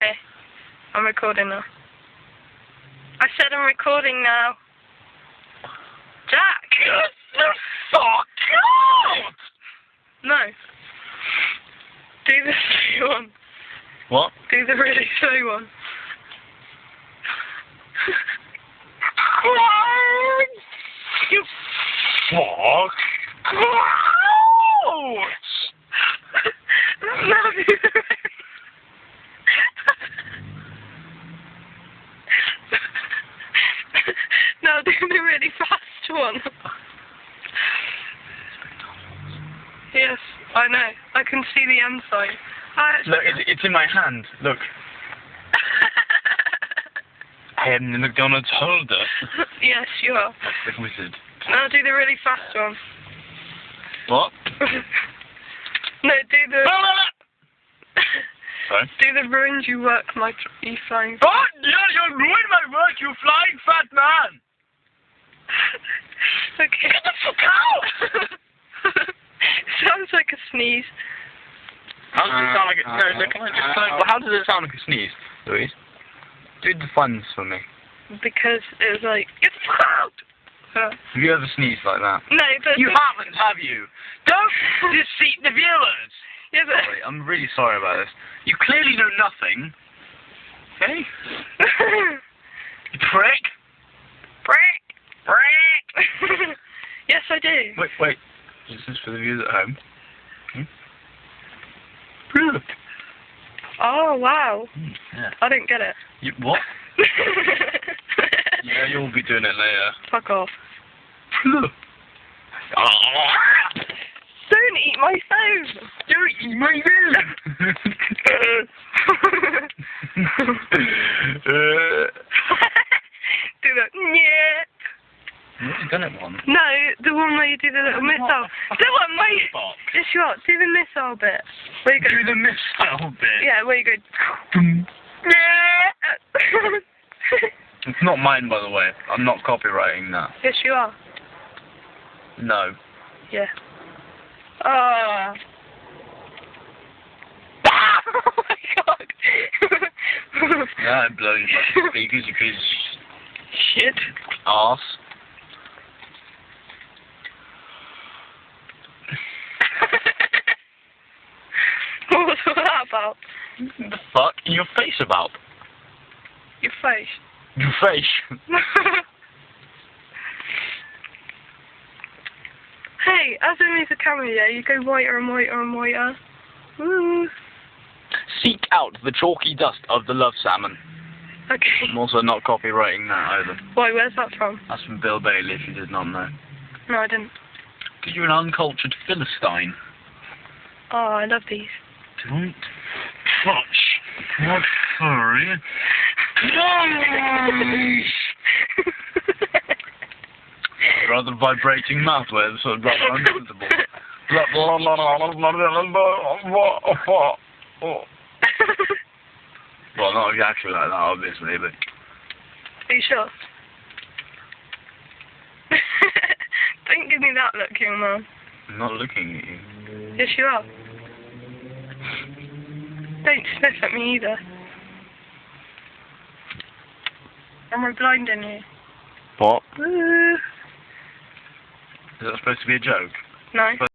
Okay, I'm recording now. I said I'm recording now. Jack! Get the fuck out! No. Do the slow one. What? Do the really slow one. You fuck out! No, do the No, do the really fast one. Yes, I know. I can see the end sign. Look, it's in my hand. Look. I am the McDonald's holder. Yes, you are. That's the wizard. Now do the really fast one. What? No, do the... Sorry? Do the ruined you work, you flying... Oh, yeah, you ruined my work, you flying fat man! Okay. Get the fuck out! Sounds like a sneeze. How does it sound like a... No, can I just say... Well, how does it sound like a sneeze, Louise? Do the funs for me. Because it was like, get the fuck out! Have you ever sneezed like that? No, but... You haven't, have you? Don't deceive the viewers! Yeah, but... Sorry, I'm really sorry about this. You clearly know nothing. Okay? You prick. Brick! Brick! Yes, I do. Wait. This is for the viewers at home. Look. Oh, wow. Yeah. I didn't get it. You, what? Yeah, you'll be doing it later. Fuck off. Look. Don't eat my phone! Don't eat my food! Do that. Yeah. You've done it once. No, the one where you do the little missile. The one where you... Fuck. Yes, you are. Do the missile bit. Where you go... Do the missile bit. Yeah, where you go... It's not mine, by the way. I'm not copywriting that. Yes, you are. No. Yeah. Oh. Oh my god. Yeah, I'm blowing fucking speakers, you piece of Shit. arse. What was all that about? What the fuck in your face about? Your face. Your face? Hey, as I move the camera, yeah, you go whiter and whiter and whiter. Woo. Seek out the chalky dust of the love salmon. Okay. I'm also not copywriting that either. Why, where's that from? That's from Bill Bailey, if you did not know. No, I didn't. Because you're an uncultured Philistine. Oh, I love these. Don't touch my furry. Rather vibrating mouth where it's sort of rather uncomfortable. Well, not exactly like that, obviously, but... Are you sure? Don't give me that look, young man. I'm not looking at you. Yes, you are. Don't sniff at me either. Am I blinding you? What? Woo. Is that supposed to be a joke? No.